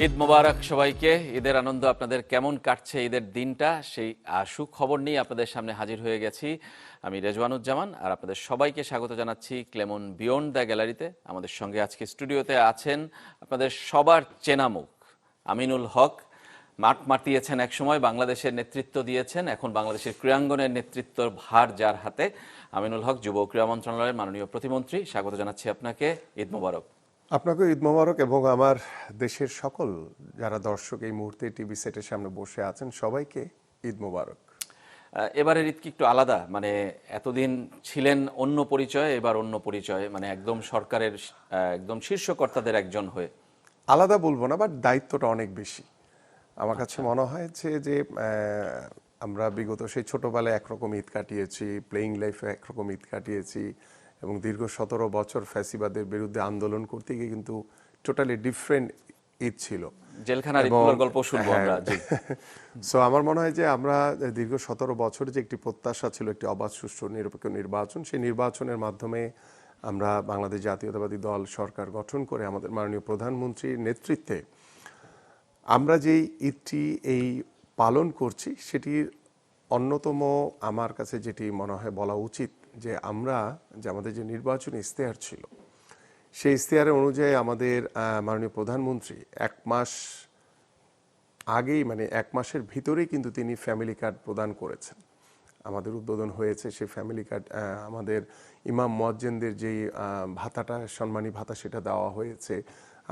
ঈদ মোবারক সবাইকে। ঈদের আনন্দ আপনাদের কেমন কাটছে, ঈদের দিনটা, সেই সুখবর নিয়ে আপনাদের সামনে হাজির হয়ে গেছি। আমি রেজওয়ানুজ্জামান আর আপনাদের সবাইকে স্বাগত জানাচ্ছি ক্লেমন বিয়ন্ড দ্য গ্যালারিতে। আমাদের সঙ্গে আজকে স্টুডিওতে আছেন আপনাদের সবার চেনা মুখ আমিনুল হক। মাঠ মাতিয়েছেন একসময়, বাংলাদেশের নেতৃত্ব দিয়েছেন, এখন বাংলাদেশের ক্রীড়াঙ্গনের নেতৃত্বর ভার যার হাতে। আমিনুল হক, যুব ক্রীড়া মন্ত্রণালয়ের মাননীয় প্রতিমন্ত্রী, স্বাগত জানাচ্ছি আপনাকে। ঈদ মোবারক। আপনাকে ঈদ মোবারক। এবং আমার দেশের সকল যারা দর্শক এই মুহূর্তে টিভি সেটের সামনে বসে আছেন সবাইকে ঈদ মোবারক। এবারের ঈদ কি একটু আলাদা? মানে এতদিন ছিলেন অন্য পরিচয়, এবার অন্য পরিচয়, মানে একদম সরকারের একদম শীর্ষ কর্তাদের একজন হয়ে। আলাদা বলবো না, বাট দায়িত্বটা অনেক বেশি। আমার কাছে মনে হয়েছে যে আমরা বিগত সেই ছোটবেলায় একরকম ঈদ কাটিয়েছি, প্লেয়িং লাইফে একরকম ঈদ কাটিয়েছি, এবং দীর্ঘ 17 বছর ফ্যাসিবাদের বিরুদ্ধে আন্দোলন করতে গিয়ে কিন্তু টোটালি ডিফারেন্ট ঈদ ছিল। জেলখানার ঈদগুলোর গল্প শুনবো আমরা। জি। সো আমার মনে হয় যে আমরা দীর্ঘ 17 বছর যে একটি প্রত্যাশা ছিল একটি অবাধ সুষ্ঠু নিরপেক্ষ নির্বাচন, সেই নির্বাচনের মাধ্যমে আমরা বাংলাদেশ জাতীয়তাবাদী দল সরকার গঠন করে আমাদের মাননীয় প্রধানমন্ত্রীর নেতৃত্বে আমরা যেই ঈদটি এই পালন করছি সেটির অন্যতম আমার কাছে যেটি মনে হয় বলা উচিত যে আমরা যে আমাদের যে নির্বাচনী ইশতেহার ছিল সেই ইশতেহারের অনুযায়ী আমাদের মাননীয় প্রধানমন্ত্রী 1 মাস আগেই, মানে 1 মাসের ভিতরেই কিন্তু তিনি ফ্যামিলি কার্ড প্রদান করেছেন। আমাদের উদ্বোধন হয়েছে সেই ফ্যামিলি কার্ড। আমাদের ইমাম মুয়াজ্জিনদের যেই ভাতাটা, সম্মানী ভাতা, সেটা দেওয়া হয়েছে।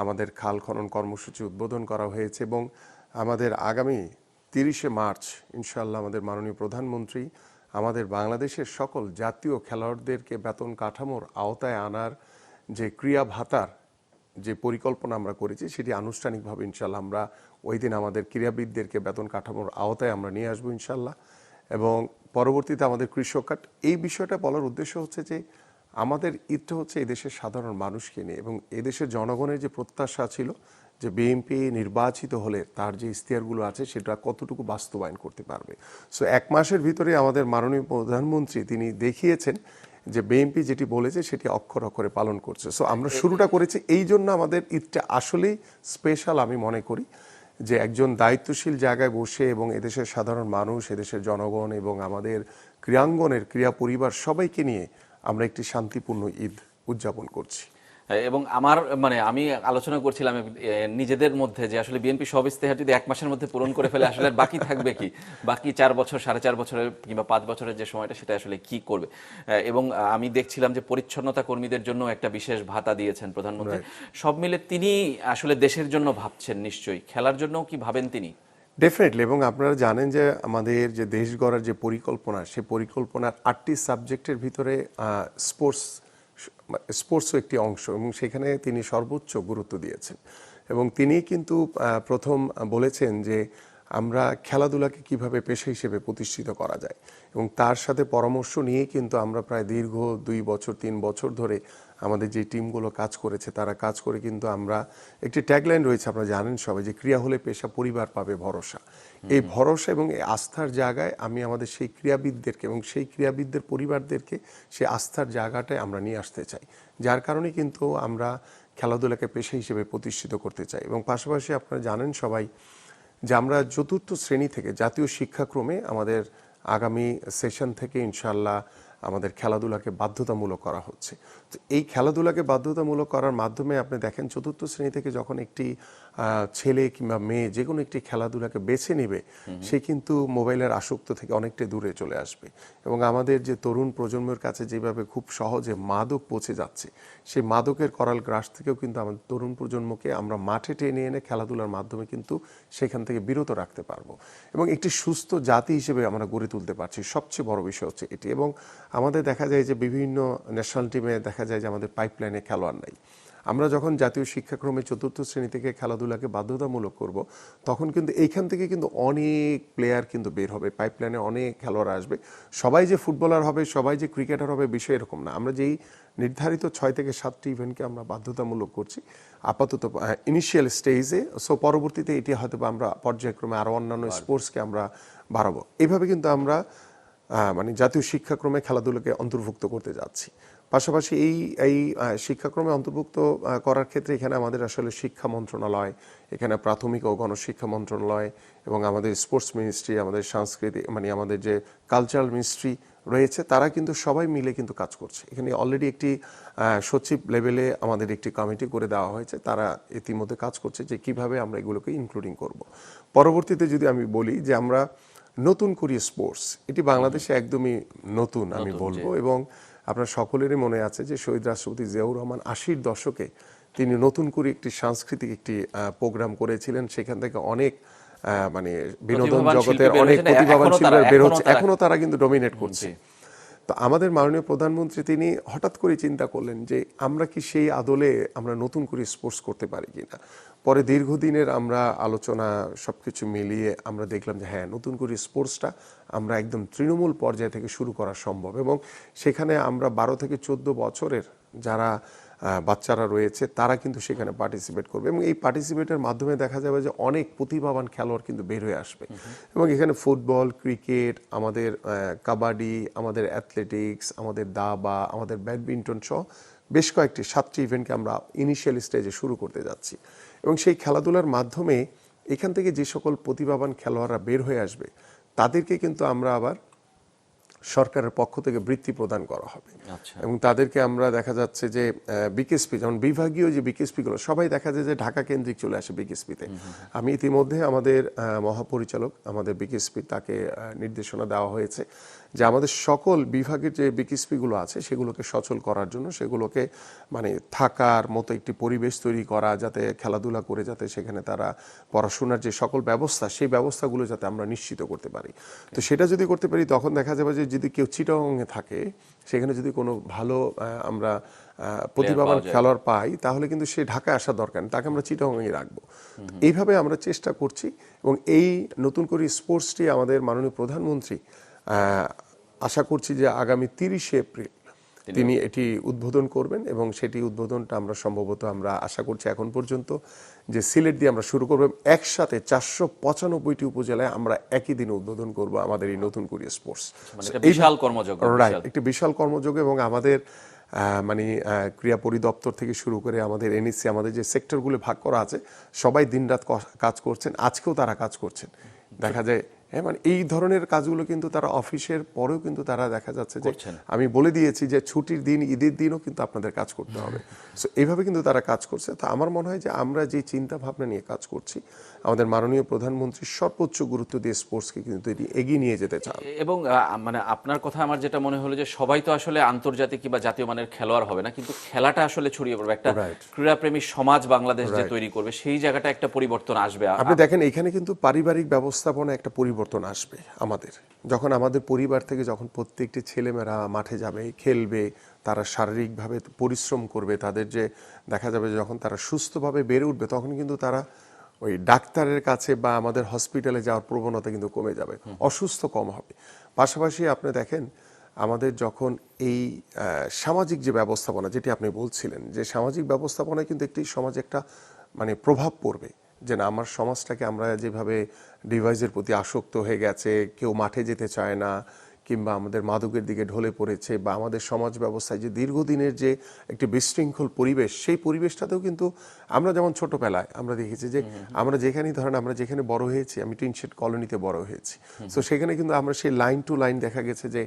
আমাদের খাল খনন কর্মসূচি উদ্বোধন করা হয়েছে এবং আমাদের আগামী 30শে মার্চ ইনশাআল্লাহ আমাদের মাননীয় প্রধানমন্ত্রী আমাদের বাংলাদেশের সকল জাতীয় খেলোয়াড়দেরকে বেতন কাঠামোর আওতায় আনার যে ক্রিয়া ভাতার যে পরিকল্পনা আমরা করেছি সেটি আনুষ্ঠানিকভাবে ইনশাআল্লাহ আমরা ওই দিন আমাদের ক্রীড়াবিদদেরকে বেতন কাঠামোর আওতায় আমরা নিয়ে আসবো ইনশাআল্লাহ। এবং পরবর্তীতে আমাদের কৃষক কার্ড। এই বিষয়টা বলার উদ্দেশ্য হচ্ছে যে আমাদের ঈদটা হচ্ছে এদেশের সাধারণ মানুষকে নিয়ে, এবং এদেশের জনগণের যে প্রত্যাশা ছিল যে বিএনপি নির্বাচিত হলে তার যে ইশতেহারগুলো আছে সেটা কতটুকু বাস্তবায়ন করতে পারবে। সো 1 মাসের ভিতরে আমাদের মাননীয় প্রধানমন্ত্রী তিনি দেখিয়েছেন যে বিএনপি যেটি বলেছে সেটি অক্ষর অক্ষরে পালন করছে। সো আমরা শুরুটা করেছি, এই জন্য আমাদের ঈদটা আসলেই স্পেশাল আমি মনে করি যে একজন দায়িত্বশীল জায়গায় বসে এবং এদেশের সাধারণ মানুষ, এদেশের জনগণ এবং আমাদের ক্রীড়াঙ্গনের ক্রীড়া পরিবার সবাইকে নিয়ে আমরা একটি শান্তিপূর্ণ ঈদ উদযাপন করছি। এবং আমার মানে আমি আলোচনা করছিলাম নিজেদের মধ্যে যে আসলে বিএনপি সব ইশতেহার যদি 1 মাসের মধ্যে পূরণ করে ফেলে আসলে বাকি থাকবে কি? বাকি 4 বছর, 4.5 বছরের কিংবা 5 বছরের যে সময়টা, সেটা আসলে কি করবে? এবং আমি দেখছিলাম যে পরিচ্ছন্নতা কর্মীদের জন্য একটা বিশেষ ভাতা দিয়েছেন প্রধানমন্ত্রী। সব মিলে তিনি আসলে দেশের জন্য ভাবছেন নিশ্চয়ই, খেলার জন্যও কি ভাবেন তিনি? ডেফিনেটলি। এবং আপনারা জানেন যে আমাদের যে দেশ গড়ার যে পরিকল্পনা, সেই পরিকল্পনার 8টি সাবজেক্টের ভিতরে স্পোর্টসও একটি অংশ, এবং সেখানে তিনি সর্বোচ্চ গুরুত্ব দিয়েছেন। এবং তিনি কিন্তু প্রথম বলেছেন যে আমরা খেলাধুলাকে কিভাবে পেশা হিসেবে প্রতিষ্ঠিত করা যায়, এবং তার সাথে পরামর্শ নিয়ে কিন্তু আমরা প্রায় দীর্ঘ 2 বছর 3 বছর ধরে আমাদের যে টিমগুলো কাজ করেছে তারা কাজ করে কিন্তু আমরা একটি ট্যাগলাইন রয়েছে, আপনারা জানেন সবাই, যে ক্রিয়া হলে পেশা, পরিবার পাবে ভরসা। এই ভরসা এবং এই আস্থার জায়গায় আমি আমাদের সেই ক্রীড়াবিদদেরকে এবং সেই ক্রীড়াবিদদের পরিবারদেরকে সেই আস্থার জায়গাটায় আমরা নিয়ে আসতে চাই, যার কারণে কিন্তু আমরা খেলাধুলাকে পেশা হিসেবে প্রতিষ্ঠিত করতে চাই। এবং পাশাপাশি আপনারা জানেন সবাই যে আমরা 4র্থ শ্রেণী থেকে জাতীয় শিক্ষাক্রমে আমাদের আগামী সেশন থেকে ইনশাআল্লাহ আমাদের খেলাধুলাকে বাধ্যতামূলক করা হচ্ছে। তো এই খেলাধুলাকে বাধ্যতামূলক করার মাধ্যমে আপনি দেখেন 4র্থ শ্রেণী থেকে যখন একটি ছেলে কিংবা মেয়ে যে কোনো একটি খেলাধুলাকে বেছে নেবে, সে কিন্তু মোবাইলের আসক্ত থেকে অনেকটা দূরে চলে আসবে। এবং আমাদের যে তরুণ প্রজন্মের কাছে যেভাবে খুব সহজে মাদক পৌঁছে যাচ্ছে, সেই মাদকের করাল গ্রাস থেকেও কিন্তু আমাদের তরুণ প্রজন্মকে আমরা মাঠে টেনে এনে খেলাধুলার মাধ্যমে কিন্তু সেখান থেকে বিরত রাখতে পারবো এবং একটি সুস্থ জাতি হিসেবে আমরা গড়ে তুলতে পারছি। সবচেয়ে বড় বিষয় হচ্ছে এটি। এবং আমাদের দেখা যায় যে বিভিন্ন ন্যাশনাল টিমে দেখা যায় যে আমাদের পাইপলাইনে খেলোয়াড় নাই। আমরা যখন জাতীয় শিক্ষাক্রমে 4র্থ শ্রেণী থেকে খেলাধুলাকে বাধ্যতামূলক করব, তখন কিন্তু এইখান থেকে কিন্তু অনেক প্লেয়ার কিন্তু বের হবে, পাইপলাইনে অনেক খেলোয়াড় আসবে। সবাই যে ফুটবলার হবে, সবাই যে ক্রিকেটার হবে, বিষয় এরকম না। আমরা যেই নির্ধারিত 6 থেকে 7টি ইভেন্টকে আমরা বাধ্যতামূলক করছি আপাতত ইনিশিয়াল স্টেজে। সো পরবর্তীতে এটি হয়তো আমরা পর্যায়ক্রমে আরও অন্যান্য স্পোর্টসকে আমরা বাড়াবো। এইভাবে কিন্তু আমরা মানে জাতীয় শিক্ষাক্রমে খেলাধুলাকে অন্তর্ভুক্ত করতে যাচ্ছি। পাশাপাশি এই শিক্ষাক্রমে অন্তর্ভুক্ত করার ক্ষেত্রে এখানে আমাদের আসলে শিক্ষা মন্ত্রণালয়, এখানে প্রাথমিক ও গণশিক্ষা মন্ত্রণালয় এবং আমাদের স্পোর্টস মিনিস্ট্রি, আমাদের সংস্কৃতি মানে আমাদের যে কালচারাল মিনিস্ট্রি রয়েছে, তারা কিন্তু সবাই মিলে কিন্তু কাজ করছে। এখানে অলরেডি একটি সচিব লেভেলে আমাদের একটি কমিটি করে দেওয়া হয়েছে, তারা ইতিমধ্যে কাজ করছে যে কিভাবে আমরা এগুলোকে ইনক্লুডিং করব। পরবর্তীতে যদি আমি বলি যে আমরা নতুন করি স্পোর্টস, এটি বাংলাদেশে একদমই নতুন আমি বলবো। এবং আপনার সকলেরই মনে আছে যে শহীদ রাষ্ট্রপতি জিয়াউর রহমান 80-র দশকে তিনি নতুন করে একটি সাংস্কৃতিক একটি প্রোগ্রাম করেছিলেন। সেখান থেকে অনেক মানে বিনোদন জগতের অনেক প্রতিভাবান শিল্পী বের হচ্ছে, এখনো তারা কিন্তু ডমিনেট করছে। তো আমাদের মাননীয় প্রধানমন্ত্রী তিনি হঠাৎ করে চিন্তা করলেন যে আমরা কি সেই আদলে আমরা নতুন করে স্পোর্টস করতে পারি কিনা। পরে দীর্ঘদিনের আমরা আলোচনা সবকিছু মিলিয়ে আমরা দেখলাম যে হ্যাঁ, নতুন করে স্পোর্টসটা আমরা একদম তৃণমূল পর্যায় থেকে শুরু করা সম্ভব। এবং সেখানে আমরা 12 থেকে 14 বছরের যারা বাচ্চারা রয়েছে তারা কিন্তু সেখানে পার্টিসিপেট করবে এবং এই পার্টিসিপেটের মাধ্যমে দেখা যাবে যে অনেক প্রতিভাবান খেলোয়াড় কিন্তু বের হয়ে আসবে। এবং এখানে ফুটবল, ক্রিকেট, আমাদের কাবাডি, আমাদের অ্যাথলেটিক্স, আমাদের দাবা, আমাদের ব্যাডমিন্টন সহ বেশ কয়েকটি 7টি ইভেন্টকে আমরা ইনিশিয়াল স্টেজে শুরু করতে যাচ্ছি। এবং সেই খেলাধুলার মাধ্যমে এখান থেকে যে সকল প্রতিভাবান খেলোয়াড়রা বের হয়ে আসবে তাদেরকে কিন্তু আমরা আবার সরকারের পক্ষ থেকে বৃত্তি প্রদান করা হবে। এবং তাদেরকে আমরা দেখা যাচ্ছে যে বিকেএসপি, যেমন বিভাগীয় যে বিকেএসপিগুলো সবাই দেখা যায় যে ঢাকা কেন্দ্রিক চলে আসে বিকেএসপিতে। আমি ইতিমধ্যে আমাদের মহাপরিচালক আমাদের বিকেএসপি তাকে নির্দেশনা দেওয়া হয়েছে যে আমাদের সকল বিভাগের যে বিকেএসপিগুলো আছে সেগুলোকে সচল করার জন্য, সেগুলোকে মানে থাকার মতো একটি পরিবেশ তৈরি করা, যাতে খেলাধুলা করে যাতে সেখানে তারা পড়াশোনার যে সকল ব্যবস্থা সেই ব্যবস্থাগুলো যাতে আমরা নিশ্চিত করতে পারি। তো সেটা যদি করতে পারি তখন দেখা যাবে যে যদি কেউ চিটাগংয়ে থাকে সেখানে যদি কোনো ভালো আমরা প্রতিভাবান খেলোয়াড় পাই তাহলে কিন্তু সে ঢাকায় আসা দরকার নেই, তাকে আমরা চিটাগংয়ে রাখবো। এইভাবে আমরা চেষ্টা করছি এবং এই নতুন করে স্পোর্টসটি আমাদের মাননীয় প্রধানমন্ত্রী আশা করছি যে আগামী 30শে এপ্রিল তিনি এটি উদ্বোধন করবেন এবং সেটি উদ্বোধনটা আমরা সম্ভবত আমরা আশা করছি এখন পর্যন্ত যে সিলেট দিয়ে আমরা শুরু করব, একসাথে 495টি উপজেলায় আমরা একই দিনে উদ্বোধন করব আমাদের এই নতুন করে স্পোর্টস। বিশাল কর্মযজ্ঞ, রাইট, একটি বিশাল কর্মযজ্ঞ। এবং আমাদের মানে ক্রীড়া পরিদপ্তর থেকে শুরু করে আমাদের এনইসি, আমাদের যে সেক্টরগুলো ভাগ করা আছে সবাই দিনরাত কাজ করছেন, আজকেও তারা কাজ করছেন। দেখা যায় হ্যাঁ, মানে এই ধরনের কাজগুলো কিন্তু তারা অফিসের পরেও কিন্তু তারা দেখা যাচ্ছে যে আমি বলে দিয়েছি যে ছুটির দিন, ঈদের দিনও কিন্তু আপনাদের কাজ করতে হবে। সো এইভাবে কিন্তু তারা কাজ করছে। তো আমার মনে হয় যে আমরা যে চিন্তা ভাবনা নিয়ে কাজ করছি, আমাদের মাননীয় প্রধানমন্ত্রী সর্বোচ্চ গুরুত্ব দিয়ে স্পোর্টসকে কিন্তু এটি এগিয়ে নিয়ে যেতে চান। এবং মানে আপনার কথা আমার যেটা মনে হলো যে সবাই তো আসলে আন্তর্জাতিক কিংবা জাতীয় মানের খেলোয়াড় হবে না, কিন্তু খেলাটা আসলে ছড়িয়ে পড়বে, একটা ক্রীড়াপ্রেমী সমাজ বাংলাদেশ যে তৈরি করবে সেই জায়গাটা একটা পরিবর্তন আসবে। আপনি দেখেন এখানে কিন্তু পারিবারিক ব্যবস্থাপনা একটা পরিবর্তন আসবে আমাদের, যখন আমাদের পরিবার থেকে যখন প্রত্যেকটি ছেলেমেয়েরা মাঠে যাবে, খেলবে, তারা শারীরিকভাবে পরিশ্রম করবে, তাদের যে দেখা যাবে যখন তারা সুস্থভাবে বেড়ে উঠবে তখন কিন্তু তারা ওই ডাক্তারের কাছে বা আমাদের হসপিটালে যাওয়ার প্রবণতা কিন্তু কমে যাবে, অসুস্থ কম হবে। পাশাপাশি আপনি দেখেন আমাদের যখন এই সামাজিক যে ব্যবস্থাপনা যেটি আপনি বলছিলেন, যে সামাজিক ব্যবস্থাপনায় কিন্তু একটি সমাজে একটা মানে প্রভাব পড়বে যে না, আমার সমাজটাকে আমরা যেভাবে ডিভাইসের প্রতি আসক্ত হয়ে গেছে, কেউ মাঠে যেতে চায় না, কিংবা আমাদের মাদকের দিকে ঢলে পড়েছে, বা আমাদের সমাজ ব্যবস্থায় যে দীর্ঘদিনের যে একটি বিশৃঙ্খল পরিবেশ, সেই পরিবেশটাতেও কিন্তু আমরা যেমন ছোটবেলায় আমরা দেখেছি যে আমরা যেখানেই ধরেন আমরা যেখানে বড় হয়েছি, আমি টিনশেড কলোনিতে বড় হয়েছি, তো সেখানে কিন্তু আমরা সেই লাইন টু লাইন দেখা গেছে যে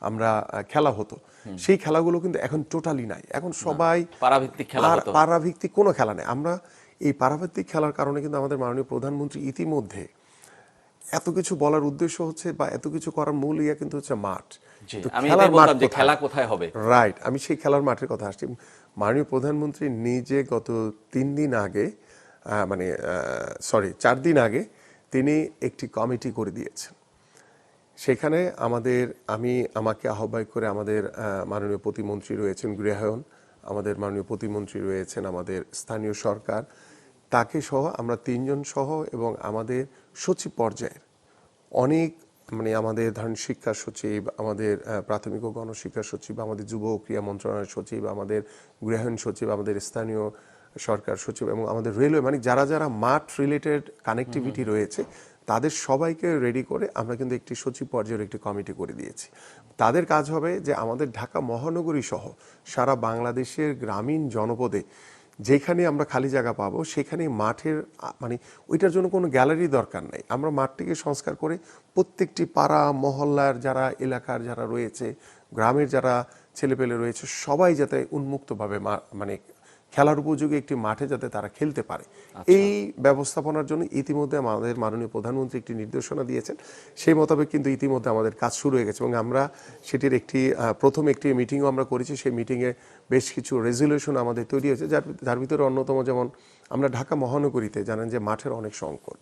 আমরা খেলা হতো, সেই খেলাগুলো কিন্তু এখন টোটালি নাই। এখন সবাই পারাভিত্তিক খেলা, পারাভিত্তিক কোনো খেলা নেই। আমরা এই পারাভিত্তিক খেলার কারণে কিন্তু আমাদের মাননীয় প্রধানমন্ত্রী ইতিমধ্যে এত কিছু বলার উদ্দেশ্য হচ্ছে বা এত কিছু করার মূল ইয়া কিন্তু হচ্ছে মাঠ। খেলা কোথায় হবে, রাইট, আমি সেই খেলার মাঠের কথা আসছি। মাননীয় প্রধানমন্ত্রী নিজে গত 3 দিন আগে মানে 4 দিন আগে তিনি একটি কমিটি করে দিয়েছেন। সেখানে আমাকে আহ্বায়ক করে আমাদের মাননীয় প্রতিমন্ত্রী রয়েছেন গৃহায়ন, আমাদের মাননীয় প্রতিমন্ত্রী রয়েছেন আমাদের স্থানীয় সরকার, তাকে সহ আমরা 3 জন সহ এবং আমাদের সচিব পর্যায়ের অনেক মানে আমাদের ধরেন শিক্ষা সচিব, আমাদের প্রাথমিক ও গণশিক্ষা সচিব, আমাদের যুব ও ক্রীড়া মন্ত্রণালয়ের সচিব, আমাদের গৃহায়ন সচিব, আমাদের স্থানীয় সরকার সচিব এবং আমাদের রেলওয়ে, মানে যারা যারা মাঠ রিলেটেড কানেক্টিভিটি রয়েছে তাদের সবাইকে রেডি করে আমরা কিন্তু একটি সচিব পর্যায়ের একটি কমিটি করে দিয়েছি। তাদের কাজ হবে যে আমাদের ঢাকা মহানগরী সহ সারা বাংলাদেশের গ্রামীণ জনপদে যেখানে আমরা খালি জায়গা পাবো সেখানে মাঠের মানে ওইটার জন্য কোনো গ্যালারি দরকার নাই, আমরা মাঠটিকে সংস্কার করে প্রত্যেকটি পাড়া মহল্লার যারা এলাকার যারা রয়েছে, গ্রামের যারা ছেলেপেলে রয়েছে, সবাই যাতে উন্মুক্তভাবে মানে খেলার উপযোগী একটি মাঠে যাতে তারা খেলতে পারে, এই ব্যবস্থাপনার জন্য ইতিমধ্যে আমাদের মাননীয় প্রধানমন্ত্রী একটি নির্দেশনা দিয়েছেন। সেই মোতাবেক কিন্তু ইতিমধ্যে আমাদের কাজ শুরু হয়ে গেছে এবং আমরা সেটির প্রথম একটি মিটিংও আমরা করেছি। সেই মিটিংয়ে বেশ কিছু রেজলিউশন আমাদের তৈরি হয়েছে, যার ভিতরে অন্যতম যেমন আমরা ঢাকা মহানগরীতে জানেন যে মাঠের অনেক সংকট।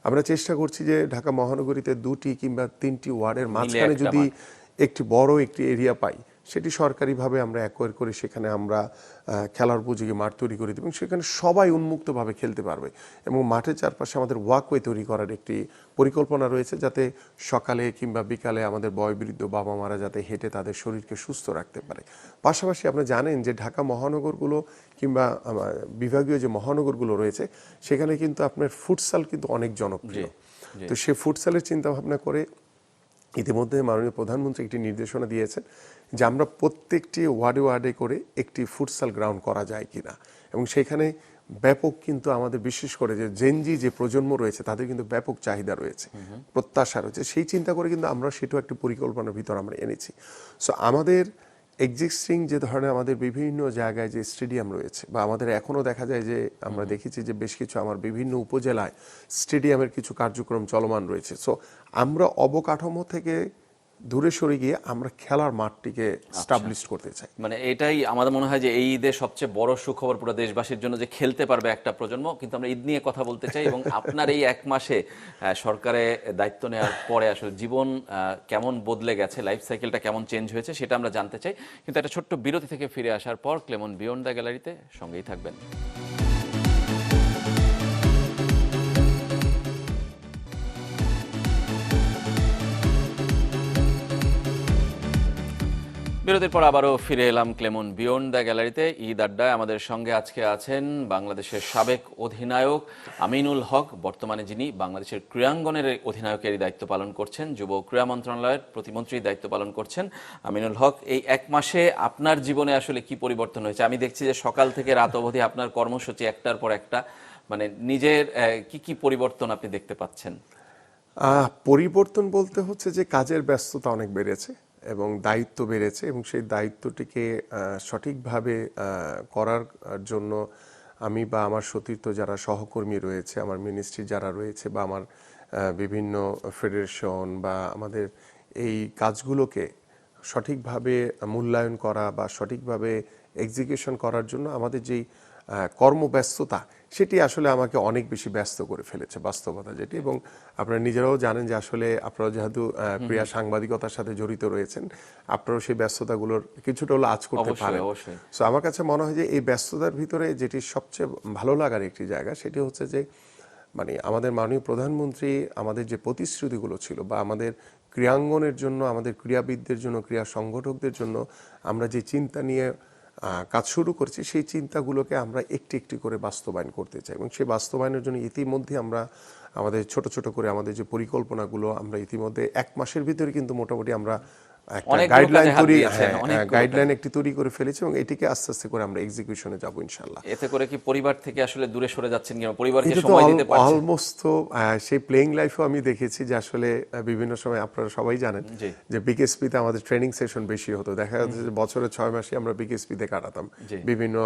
আমরা চেষ্টা করছি যে ঢাকা মহানগরীতে 2টি কিংবা 3টি ওয়ার্ডের মাঝখানে যদি একটি বড় একটি এরিয়া পাই, সেটি সরকারিভাবে আমরা অ্যাকোয়ার করে সেখানে আমরা খেলার উপযোগী মাঠ তৈরি করে দেব এবং সেখানে সবাই উন্মুক্তভাবে খেলতে পারবে এবং মাঠের চারপাশে আমাদের ওয়াকওয়ে তৈরি করার একটি পরিকল্পনা রয়েছে, যাতে সকালে কিংবা বিকালে আমাদের বয়োবৃদ্ধ বাবা মারা যাতে হেঁটে তাদের শরীরকে সুস্থ রাখতে পারে। পাশাপাশি আপনি জানেন যে ঢাকা মহানগরগুলো কিংবা বিভাগীয় যে মহানগরগুলো রয়েছে সেখানে কিন্তু আপনার ফুটসাল কিন্তু অনেক জনপ্রিয়। তো সে ফুটসালের চিন্তা ভাবনা করে ইতিমধ্যে মাননীয় প্রধানমন্ত্রী একটি নির্দেশনা দিয়েছেন যে আমরা প্রত্যেকটি ওয়ার্ডে ওয়ার্ডে করে একটি ফুটসাল গ্রাউন্ড করা যায় কিনা, এবং সেখানে ব্যাপক কিন্তু আমাদের বিশেষ করে যে জেনজি যে প্রজন্ম রয়েছে তাদের কিন্তু ব্যাপক চাহিদা রয়েছে, প্রত্যাশা রয়েছে, সেই চিন্তা করে কিন্তু আমরা সেটাও একটি পরিকল্পনার ভিতর আমরা এনেছি। সো আমাদের এক্সিস্টিং যে ধরনের আমাদের বিভিন্ন জায়গায় যে স্টেডিয়াম রয়েছে বা আমাদের এখনও দেখা যায় যে আমরা দেখেছি যে বেশ কিছু আমার বিভিন্ন উপজেলায় স্টেডিয়ামের কিছু কার্যক্রম চলমান রয়েছে। সো আমরা অবকাঠামো থেকে দূরে সরে গিয়ে আমরা খেলার মাঠটিকে স্টাবলিশ করতে চাই। মানে এটাই আমাদের মনে হয় যে এই ঈদের সবচেয়ে বড় সুখবর পুরো দেশবাসীর জন্য, যে খেলতে পারবে একটা প্রজন্ম। কিন্তু আমরা ঈদ নিয়ে কথা বলতে চাই এবং আপনার এই 1 মাসে সরকারে দায়িত্ব নেওয়ার পরে আসলে জীবন কেমন বদলে গেছে, লাইফ সাইকেলটা কেমন চেঞ্জ হয়েছে সেটা আমরা জানতে চাই। কিন্তু একটা ছোট্ট বিরতি থেকে ফিরে আসার পর ক্লেমন বিয়ন্ড দ্য গ্যালারিতে সঙ্গেই থাকবেন। বিরতির পর আবারও ফিরে এলাম ক্লেমন বিয়ন্ড দ্য গ্যালারিতে। ঈদ আড্ডায় আমাদের সঙ্গে আজকে আছেন বাংলাদেশের সাবেক অধিনায়ক আমিনুল হক, বর্তমানে যিনি বাংলাদেশের ক্রীড়াঙ্গনের অধিনায়কের দায়িত্ব পালন করছেন, যুব ক্রীড়া মন্ত্রণালয়ের প্রতিমন্ত্রীর দায়িত্ব পালন করছেন। আমিনুল হক, এই 1 মাসে আপনার জীবনে আসলে কি পরিবর্তন হয়েছে? আমি দেখছি যে সকাল থেকে রাত অবধি আপনার কর্মসূচি একটার পর একটা, মানে নিজের কি কি পরিবর্তন আপনি দেখতে পাচ্ছেন? পরিবর্তন বলতে হচ্ছে যে কাজের ব্যস্ততা অনেক বেড়েছে এবং দায়িত্ব বেড়েছে এবং সেই দায়িত্বটিকে সঠিকভাবে করার জন্য আমি বা আমার সতীর্থ যারা সহকর্মী রয়েছে, আমার মিনিস্ট্রি যারা রয়েছে বা আমার বিভিন্ন ফেডারেশন বা আমাদের এই কাজগুলোকে সঠিকভাবে মূল্যায়ন করা বা সঠিকভাবে এক্সিকিউশন করার জন্য আমাদের যেই কর্মব্যস্ততা সেটি আসলে আমাকে অনেক বেশি ব্যস্ত করে ফেলেছে, বাস্তবতা যেটি। এবং আপনারা নিজেরাও জানেন যে আসলে আপনারা যেহেতু ক্রীড়া সাংবাদিকতার সাথে জড়িত রয়েছেন, আপনারাও সেই ব্যস্ততাগুলোর কিছুটা হলো আজ করতে পারেন। সো আমার কাছে মনে হয় যে এই ব্যস্ততার ভিতরে যেটি সবচেয়ে ভালো লাগার একটি জায়গা সেটি হচ্ছে যে মানে আমাদের মাননীয় প্রধানমন্ত্রী আমাদের যে প্রতিশ্রুতিগুলো ছিল বা আমাদের ক্রীড়াঙ্গনের জন্য, আমাদের ক্রীড়াবিদদের জন্য, ক্রীড়া সংগঠকদের জন্য আমরা যে চিন্তা নিয়ে কাজ শুরু করছি, সেই চিন্তাগুলোকে আমরা একটি একটি করে বাস্তবায়ন করতে চাই এবং সেই বাস্তবায়নের জন্য ইতিমধ্যে আমরা আমাদের ছোট ছোট করে আমাদের যে পরিকল্পনাগুলো আমরা ইতিমধ্যে 1 মাসের ভিতরে কিন্তু মোটামুটি আমরা একটা গাইডলাইন একটি তৈরি করে ফেলেছি এবং এটিকে আস্তে আস্তে করে আমরা এক্সিকিউশনে যাব ইনশাআল্লাহ। এতে করে কি পরিবার থেকে আসলে দূরে সরে যাচ্ছেন কিনা, পরিবারকে সময় দিতে পারছেন? অলমোস্ট সেই প্লেইং লাইফেও আমি দেখেছি যে আসলে বিভিন্ন সময় আপনারা সবাই জানেন যে বিকেএসপিতে আমাদের ট্রেনিং সেশন বেশি হতো, দেখা যাচ্ছে যে বছরের 6 মাসে আমরা বিকেএসপিতে কাটাতাম বিভিন্ন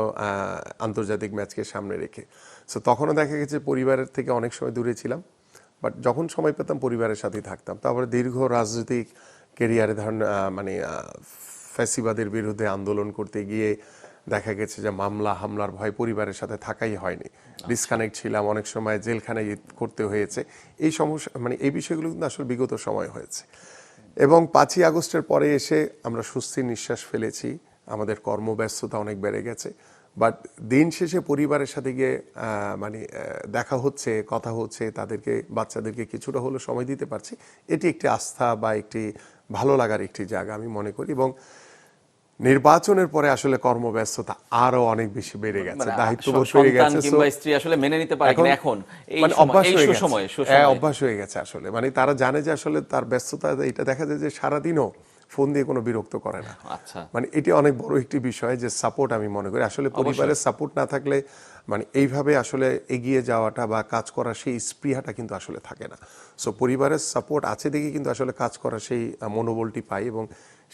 আন্তর্জাতিক ম্যাচকে সামনে রেখে। সো তখনও দেখা গেছে পরিবারের থেকে অনেক সময় দূরে ছিলাম, বাট যখন সময় পেতাম পরিবারের সাথেই থাকতাম। তারপরে দীর্ঘ রাজনৈতিক ক্যারিয়ারে ধরেন মানে ফ্যাসিবাদের বিরুদ্ধে আন্দোলন করতে গিয়ে দেখা গেছে যে মামলা হামলার ভয় পরিবারের সাথে থাকাই হয়নি, ডিসকানেক্ট ছিলাম, অনেক সময় জেলখানায় করতে হয়েছে। এই সমস্যা মানে এই বিষয়গুলো কিন্তু আসলে বিগত সময় হয়েছে এবং 5ই আগস্টের পরে এসে আমরা স্বস্তির নিঃশ্বাস ফেলেছি। আমাদের কর্মব্যস্ততা অনেক বেড়ে গেছে, বাট দিন শেষে পরিবারের সাথে গিয়ে মানে দেখা হচ্ছে, কথা হচ্ছে, তাদেরকে বাচ্চাদেরকে কিছুটা হলেও সময় দিতে পারছি, এটি একটি আস্থা বা একটি ভালো লাগার একটি জায়গা আমি মনে করি। এবং নির্বাচনের পরে আসলে কর্মব্যস্ততা আরো অনেক বেশি বেড়ে গেছে, মানে দায়িত্ববোধ বেড়ে সন্তান গেছে। কিংবা স্ত্রী আসলে মেনে নিতে পারে কিনা এখন এই মানে সময়, অভ্যাস এই হয়ে গেছে। সুসময়ে হ্যাঁ, সুসময়ে অভ্যাস হয়ে গেছে আসলে। মানে তারা জানে যে আসলে তার ব্যস্ততা, এটা দেখা যায় যে সারাদিনও ফোন দিয়ে কোনো বিরক্ত করে না। আচ্ছা, মানে এটি অনেক বড় একটি বিষয়, যে সাপোর্ট আমি মনে করি আসলে পরিবারের সাপোর্ট না থাকলে মানে এইভাবে আসলে এগিয়ে যাওয়াটা বা কাজ করার সেই স্পৃহাটা কিন্তু আসলে থাকে না। সো পরিবারের সাপোর্ট আছে দেখে কিন্তু আসলে কাজ করার সেই মনোবলটি পাই, এবং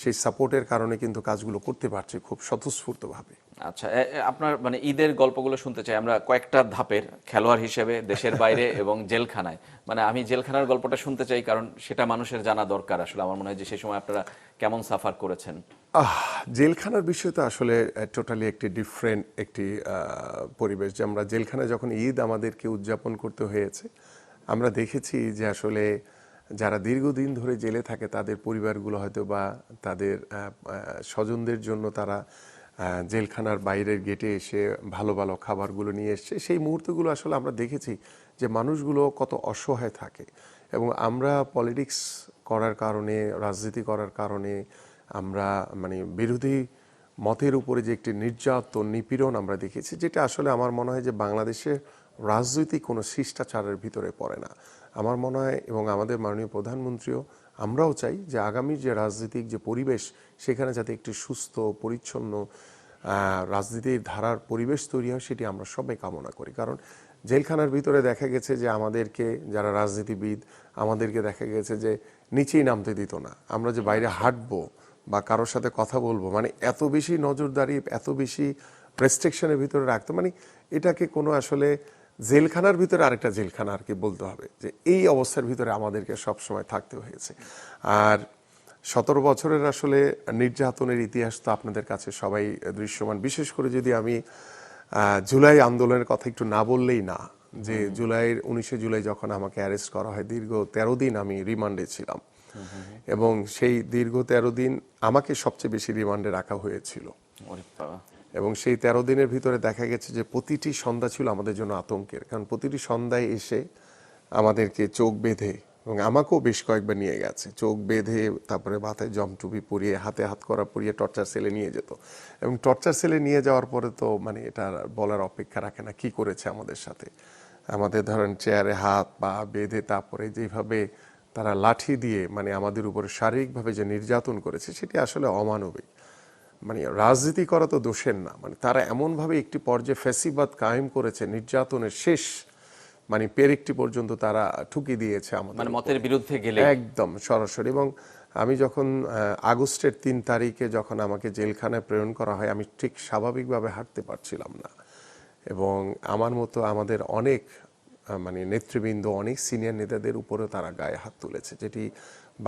সেই সাপোর্টের কারণে কিন্তু কাজগুলো করতে পারছি খুব স্বতঃস্ফূর্তভাবে। আচ্ছা। আপনার মানে ঈদের গল্পগুলো শুনতে চাই আমরা কয়েকটা ধাপের, খেলোয়াড় হিসেবে, দেশের বাইরে এবং জেলখানায়। মানে আমি জেলখানার গল্পটা শুনতে চাই, কারণ সেটা মানুষের জানা দরকার আসলে। আমার মনে হয় যে সেই সময় আপনারা কেমন সাফার করেছেন। জেলখানার বিষয় তো আসলে টোটালি একটি ডিফারেন্ট একটি পরিবেশ। যে আমরা জেলখানায় যখন ঈদ আমাদেরকে উদযাপন করতে হয়েছে, আমরা দেখেছি যে আসলে যারা দীর্ঘদিন ধরে জেলে থাকে তাদের পরিবারগুলো হয়তো বা তাদের স্বজনদের জন্য তারা জেলখানার বাইরের গেটে এসে ভালো ভালো খাবারগুলো নিয়ে এসছে। সেই মুহূর্তগুলো আসলে আমরা দেখেছি যে মানুষগুলো কত অসহায় থাকে, এবং আমরা পলিটিক্স করার কারণে, রাজনীতি করার কারণে আমরা মানে বিরোধী মতের উপরে যে একটি নির্যাতন, নিপীড়ন আমরা দেখেছি, যেটা আসলে আমার মনে হয় যে বাংলাদেশে রাজনৈতিক কোনো শিষ্টাচারের ভিতরে পড়ে না। আমার মনে হয়, এবং আমাদের মাননীয় প্রধানমন্ত্রীও, আমরাও চাই যে আগামী যে রাজনৈতিক যে পরিবেশ, সেখানে যাতে একটি সুস্থ পরিচ্ছন্ন রাজনীতির ধারার পরিবেশ তৈরি হয়, সেটি আমরা সবাই কামনা করি। কারণ জেলখানার ভিতরে দেখা গেছে যে আমাদেরকে, যারা রাজনীতিবিদ, আমাদেরকে দেখা গেছে যে নিচেই নামতে দিত না। আমরা যে বাইরে হাঁটবো বা কারোর সাথে কথা বলবো, মানে এত বেশি নজরদারি, এত বেশি রেস্ট্রিকশনের ভিতরে রাখতো, মানে এটাকে কোনো আসলে জেলখানার ভিতরে আরেকটা জেলখানা আর কি বলতে হবে, যে এই অবস্থার ভিতরে আমাদেরকে সবসময় থাকতে হয়েছে। আর 17 বছরের আসলে নির্যাতনের ইতিহাস তো আপনাদের কাছে সবাই দৃশ্যমান। বিশেষ করে যদি আমি জুলাই আন্দোলনের কথা একটু না বললেই না, যে 19 জুলাই যখন আমাকে অ্যারেস্ট করা হয়, দীর্ঘ 13 দিন আমি রিমান্ডে ছিলাম, এবং সেই দীর্ঘ 13 দিন আমাকে সবচেয়ে বেশি রিমান্ডে রাখা হয়েছিল। ওরে বাবা। এবং সেই 13 দিনের ভিতরে দেখা গেছে যে প্রতিটি সন্ধ্যা ছিল আমাদের জন্য আতঙ্কের, কারণ প্রতিটি সন্ধ্যায় এসে আমাদেরকে চোখ বেঁধে, এবং আমাকেও বেশ কয়েকবার নিয়ে গেছে, চোখ বেঁধে তারপরে মাথায় জমটুপি পরিয়ে, হাতে হাত করা পরিয়ে টর্চার সেলে নিয়ে যেত। এবং টর্চার সেলে নিয়ে যাওয়ার পরে তো মানে এটা বলার অপেক্ষা রাখে না কি করেছে আমাদের সাথে। আমাদের ধরেন চেয়ারে হাত পা বেঁধে, তারপরে যেভাবে তারা লাঠি দিয়ে মানে আমাদের উপরে শারীরিকভাবে যে নির্যাতন করেছে, সেটি আসলে অমানবিক। মানে রাজনীতি করা তো দোষের না, মানে তারা এমনভাবে একটি পর্যায়ে ফ্যাসিবাদ কায়েম করেছে, নির্যাতনের শেষ মানে পেরেকটি পর্যন্ত তারা ঠুকি দিয়েছে আমাদের, মানে মতের বিরুদ্ধে গেলে একদম সরাসরি। এবং আমি যখন আগস্টের 3 তারিখে যখন আমাকে জেলখানায় প্রেরণ করা হয়, আমি ঠিক স্বাভাবিকভাবে হাঁটতে পারছিলাম না। এবং আমার মতো আমাদের অনেক মানে নেতৃবৃন্দ, অনেক সিনিয়র নেতাদের উপরেও তারা গায়ে হাত তুলেছে, যেটি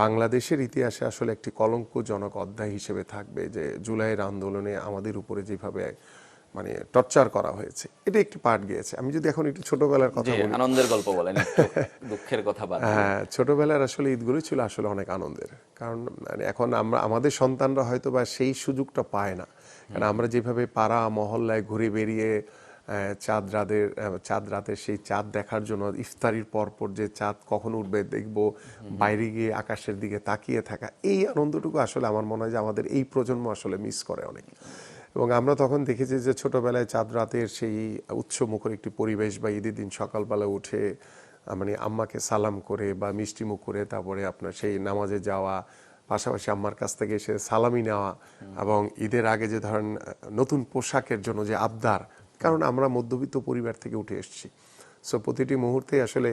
বাংলাদেশের ইতিহাসে আসলে একটি কলঙ্কজনক অধ্যায় হিসেবে থাকবে, যে জুলাইয়ের আন্দোলনে আমাদের উপরে যেভাবে মানে টর্চার করা হয়েছে, এটা একটি পার্ট গিয়েছে। আমি যদি এখন একটু ছোটবেলার কথা বলি, আনন্দের গল্প বলেন একটু, দুঃখের কথা বাদ দিয়ে। হ্যাঁ, ছোটবেলার আসলে ঈদগুলো ছিল আসলে অনেক আনন্দের। কারণ মানে এখন আমরা, আমাদের সন্তানরা হয়তো বা সেই সুযোগটা পায় না, কারণ আমরা যেভাবে পাড়া মহল্লায় ঘুরে বেরিয়ে চাঁদ রাতের সেই চাঁদ দেখার জন্য ইফতারির পরপর যে চাঁদ কখন উঠবে দেখবো, বাইরে গিয়ে আকাশের দিকে তাকিয়ে থাকা, এই আনন্দটুকু আসলে আমার মনে হয় যে আমাদের এই প্রজন্ম আসলে মিস করে অনেক। এবং আমরা তখন দেখেছি যে ছোটবেলায় চাঁদ রাতের সেই উৎসবমুখর একটি পরিবেশ, বা ঈদের দিন সকালবেলা উঠে মানে আম্মাকে সালাম করে বা মিষ্টিমুখ করে তারপরে আপনার সেই নামাজে যাওয়া, পাশাপাশি আম্মার কাছ থেকে এসে সালামি নেওয়া, এবং ঈদের আগে যে ধরেন নতুন পোশাকের জন্য যে আবদার, কারণ আমরা মধ্যবিত্ত পরিবার থেকে উঠে এসেছি। সো প্রতিটি মুহূর্তে আসলে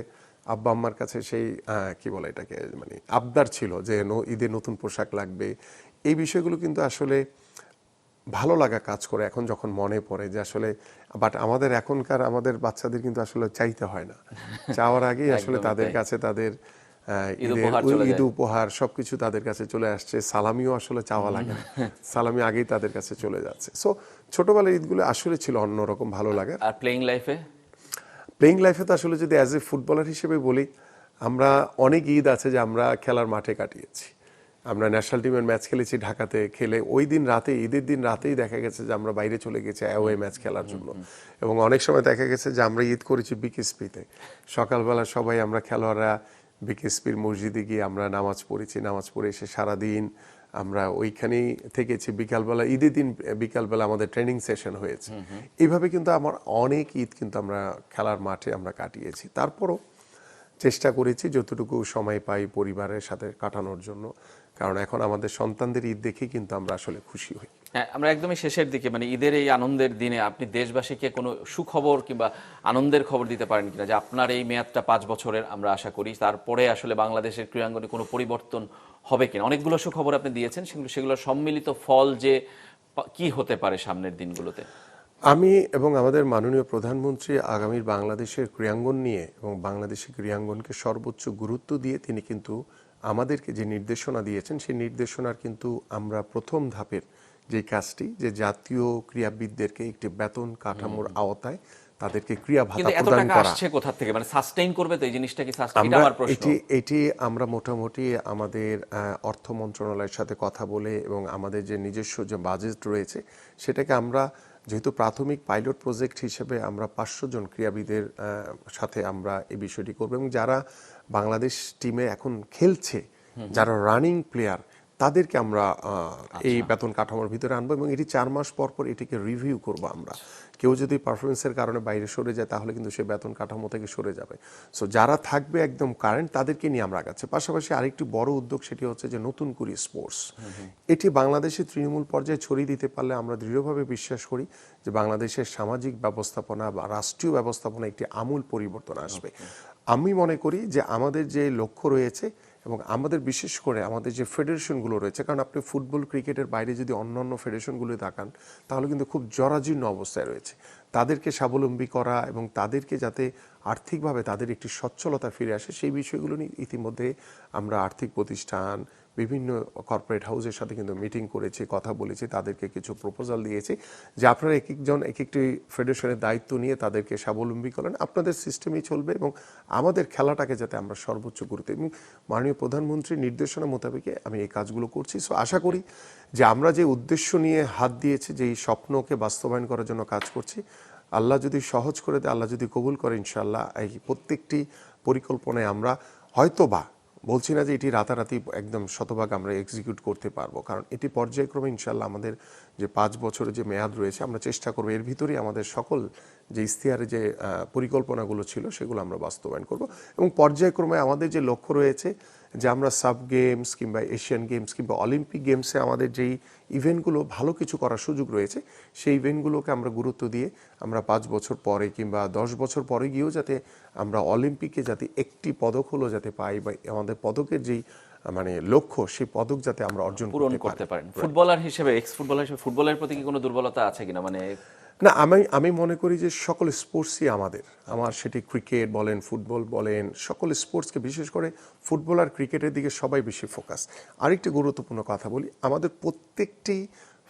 আব্বা আম্মার কাছে সেই কি বলে এটাকে, মানে আবদার ছিল যে ঈদে নতুন পোশাক লাগবে। এই বিষয়গুলো কিন্তু আসলে ভালো লাগা কাজ করে এখন যখন মনে পড়ে, যে আসলে বাট আমাদের এখনকার আমাদের বাচ্চাদের কিন্তু আসলে চাইতে হয় না, চাওয়ার আগেই আসলে তাদের কাছে তাদের ঈদ উপহার সবকিছু তাদের কাছে চলে আসছে। সালামিও আসলে চাওয়া লাগে না, সালামি আগেই তাদের কাছে চলে যাচ্ছে। সো ছোটবেলার ঈদগুলো আসলে ছিল অন্যরকম ভালো লাগে। আর প্লেইং লাইফে, প্লেইং লাইফে তো আসলে যদি অ্যাজ এ ফুটবলার হিসেবে বলি, আমরা অনেক ঈদ আছে যে আমরা খেলার মাঠে কাটিয়েছি। আমরা ন্যাশনাল টিমের ম্যাচ খেলেছি ঢাকাতে, খেলে ওই দিন রাতে, ঈদের দিন রাতেই দেখা গেছে যে আমরা বাইরে চলে গেছি অ্যাওয়ে ম্যাচ খেলার জন্য। এবং অনেক সময় দেখা গেছে যে আমরা ঈদ করেছি বিকেএসপিতে, সকালবেলা সবাই আমরা খেলোয়াড়রা বিকেএসপির মসজিদে গিয়ে আমরা নামাজ পড়েছি, নামাজ পড়ে এসে সারাদিন আমরা ওইখানেই থেকেছি। বিকালবেলা, ঈদের দিন বিকালবেলা আমাদের ট্রেনিং সেশন হয়েছে। এইভাবে কিন্তু আমার অনেক ঈদ কিন্তু আমরা খেলার মাঠে আমরা কাটিয়েছি। তারপরও চেষ্টা করেছি যতটুকু সময় পাই পরিবারের সাথে কাটানোর জন্য, কারণ এখন আমাদের সন্তানদের ঈদ দেখে কিন্তু আমরা আসলে খুশি হই। হ্যাঁ, আমরা একদমই শেষের দিকে, মানে ঈদের এই আনন্দের দিনে আপনি দেশবাসীকে কোনো সুখবর কিংবা আনন্দের খবর দিতে পারেন কিনা, যে আপনার এই মেয়াদটা 5 বছরের আমরা আশা করি, তারপরে আসলে বাংলাদেশের ক্রীড়াঙ্গনে কোনো পরিবর্তন হবে কিনা? অনেকগুলো সুখবর আপনি দিয়েছেন, সেগুলো সম্মিলিত ফল যে কি হতে পারে সামনের দিনগুলোতে। আমি এবং আমাদের মাননীয় প্রধানমন্ত্রী আগামীর বাংলাদেশের ক্রীড়াঙ্গন নিয়ে এবং বাংলাদেশের ক্রীড়াঙ্গনকে সর্বোচ্চ গুরুত্ব দিয়ে তিনি কিন্তু আমাদেরকে যে নির্দেশনা দিয়েছেন, সেই নির্দেশনার কিন্তু আমরা প্রথম ধাপের যে কাজটি, যে জাতীয় ক্রীড়াবিদদেরকে একটি বেতন কাঠামোর আওতায় তাদেরকে ক্রীড়া ভাতা কিন্তু এত প্রদান টাকা করা। আসছে কোথা থেকে, মানে সাস্টেইন করবে তো এই জিনিসটা কি সাস্টেইন? এটা আমরা আমার প্রশ্ন। এটি আমরা মোটামুটি আমাদের অর্থ মন্ত্রণালয়ের সাথে কথা বলে এবং আমাদের যে নিজস্ব যে বাজেট রয়েছে সেটাকে আমরা, যেহেতু প্রাথমিক পাইলট প্রজেক্ট হিসেবে আমরা 500 জন ক্রীড়াবিদের সাথে আমরা এই বিষয়টি করব, এবং যারা বাংলাদেশ টিমে এখন খেলছে, যারা রানিং প্লেয়ার, তাদেরকে আমরা এই বেতন কাঠামোর ভিতরে আনবো এবং এটি 4 মাস পর পর এটিকে রিভিউ করব আমরা। কেউ যদি পারফরমেন্সের কারণে বাইরে সরে যায় তাহলে কিন্তু সে বেতন কাঠামো থেকে সরে যাবে। সো যারা থাকবে একদম কারেন্ট তাদেরকে নিয়ে আমরা আগাচ্ছি। পাশাপাশি আরেকটি বড় উদ্যোগ, সেটি হচ্ছে যে নতুন করে স্পোর্টস, এটি বাংলাদেশের তৃণমূল পর্যায়ে ছড়িয়ে দিতে পারলে আমরা দৃঢ়ভাবে বিশ্বাস করি যে বাংলাদেশের সামাজিক ব্যবস্থাপনা বা রাষ্ট্রীয় ব্যবস্থাপনা একটি আমূল পরিবর্তন আসবে। আমি মনে করি যে আমাদের যে লক্ষ্য রয়েছে এবং আমাদের বিশেষ করে আমাদের যে ফেডারেশনগুলো রয়েছে, কারণ আপনি ফুটবল ক্রিকেটের বাইরে যদি অন্যান্য ফেডারেশনগুলো তাকান তাহলে কিন্তু খুব জরাজীর্ণ অবস্থায় রয়েছে। তাদেরকে স্বাবলম্বী করা এবং তাদেরকে যাতে আর্থিকভাবে তাদের একটি সচ্ছলতা ফিরে আসে, সেই বিষয়গুলো নিয়ে ইতিমধ্যে আমরা আর্থিক প্রতিষ্ঠান, বিভিন্ন কর্পোরেট হাউসের সাথে কিন্তু মিটিং করেছি, কথা বলেছি, তাদেরকে কিছু প্রপোজাল দিয়েছি যে আপনারা এক একজন এক একটি ফেডারেশনের দায়িত্ব নিয়ে তাদেরকে স্বাবলম্বী করেন, আপনাদের সিস্টেমেই চলবে এবং আমাদের খেলাটাকে যাতে আমরা সর্বোচ্চ গুরুত্ব, এবং মাননীয় প্রধানমন্ত্রীর নির্দেশনা মোতাবেকে আমি এই কাজগুলো করছি। সো আশা করি যে আমরা যে উদ্দেশ্য নিয়ে হাত দিয়েছি, যে এই স্বপ্নকে বাস্তবায়ন করার জন্য কাজ করছি, আল্লাহ যদি সহজ করে দেয়, আল্লাহ যদি কবুল করে, ইনশাআল্লাহ এই প্রত্যেকটি পরিকল্পনায় আমরা হয়তোবা, বলছি না যে এটি রাতারাতি একদম শতভাগ আমরা এক্সিকিউট করতে পারবো, কারণ এটি পর্যায়ক্রমে ইনশাআল্লাহ আমাদের যে 5 বছরের যে মেয়াদ রয়েছে আমরা চেষ্টা করবো এর ভিতরেই আমাদের সকল যে ইশতেহারে যে পরিকল্পনাগুলো ছিল সেগুলো আমরা বাস্তবায়ন করব, এবং পর্যায়ক্রমে আমাদের যে লক্ষ্য রয়েছে যে আমরা সাব গেমস কিংবা এশিয়ান গেমস কিংবা অলিম্পিক গেমসে আমাদের যেই ইভেন্টগুলো ভালো কিছু করার সুযোগ রয়েছে, সেই ইভেন্টগুলোকে আমরা গুরুত্ব দিয়ে আমরা 5 বছর পরে কিংবা 10 বছর পরে গিয়েও যাতে আমরা অলিম্পিকে যাতে একটি পদক হলো যাতে পাই, বা আমাদের পদকের যেই মানে লক্ষ্য, সেই পদক যাতে আমরা অর্জন পূরণ করতে পারেন। ফুটবলার হিসেবে, এক্স ফুটবলার হিসেবে ফুটবলের প্রতি কি কোনো দুর্বলতা আছে কিনা? মানে না, আমি মনে করি যে সকল স্পোর্টসই আমার সেটি ক্রিকেট বলেন, ফুটবল বলেন, সকল স্পোর্টসকে, বিশেষ করে ফুটবল আর ক্রিকেটের দিকে সবাই বেশি ফোকাস। আরেকটি গুরুত্বপূর্ণ কথা বলি, আমাদের প্রত্যেকটি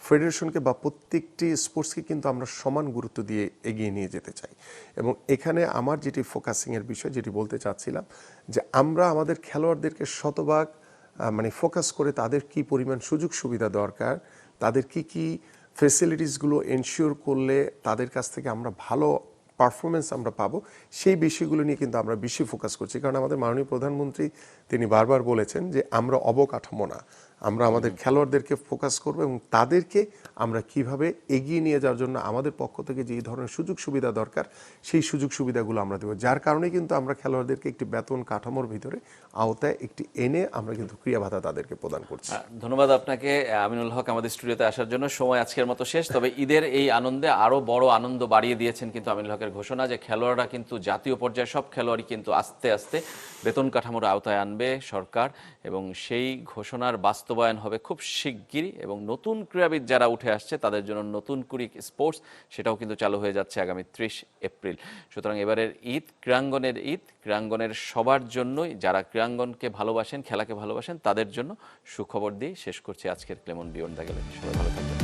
ফেডারেশনকে বা প্রত্যেকটি স্পোর্টসকে কিন্তু আমরা সমান গুরুত্ব দিয়ে এগিয়ে নিয়ে যেতে চাই, এবং এখানে আমার যেটি ফোকাসিংয়ের বিষয়, যেটি বলতে চাচ্ছিলাম, যে আমরা আমাদের খেলোয়াড়দেরকে শতভাগ মানে ফোকাস করে তাদের কি পরিমাণ সুযোগ সুবিধা দরকার, তাদের কি ফেসিলিটিসগুলো এনশিওর করলে তাদের কাছ থেকে আমরা ভালো পারফরমেন্স আমরা পাবো, সেই বিষয়গুলো নিয়ে কিন্তু আমরা বেশি ফোকাস করছি। কারণ আমাদের মাননীয় প্রধানমন্ত্রী তিনি বারবার বলেছেন যে আমরা অবকাঠামো না, আমরা আমাদের খেলোয়াড়দেরকে ফোকাস করব এবং তাদেরকে আমরা কিভাবে এগিয়ে নিয়ে যাওয়ার জন্য আমাদের পক্ষ থেকে যে ধরনের সুযোগ সুবিধা দরকার সেই সুযোগ সুবিধাগুলো আমরা দেবো, যার কারণে কিন্তু আমরা খেলোয়াড়দেরকে একটি বেতন কাঠামোর ভিতরে আওতায় একটি এনে আমরা কিন্তু ক্রিয়া ভাতা তাদেরকে প্রদান করছি। ধন্যবাদ আপনাকে আমিনুল হক আমাদের স্টুডিওতে আসার জন্য। সময় আজকের মতো শেষ, তবে ঈদের এই আনন্দে আরো বড় আনন্দ বাড়িয়ে দিয়েছেন কিন্তু আমিনুল হকের ঘোষণা যে খেলোয়াড়রা কিন্তু জাতীয় পর্যায়ে সব খেলোয়াড়ই কিন্তু আস্তে আস্তে বেতন কাঠামোর আওতায় আনবে সরকার, এবং সেই ঘোষণার বাস্তবায়ন হবে খুব শিগগিরই, এবং নতুন ক্রীড়াবিদ যারা উঠে আসছে তাদের জন্য নতুন কুড়ি স্পোর্টস সেটাও কিন্তু চালু হয়ে যাচ্ছে আগামী 30 এপ্রিল। সুতরাং এবারের ঈদ ক্রীড়াঙ্গনের ঈদ, ক্রীড়াঙ্গনের সবার জন্যই, যারা ক্রীড়াঙ্গনকে ভালোবাসেন, খেলাকে ভালোবাসেন, তাদের জন্য সুখবর দিয়ে শেষ করছি আজকের ক্লেমন বিয়ন্ড দ্য গ্যালারি। সবাই ভালো থাকবেন।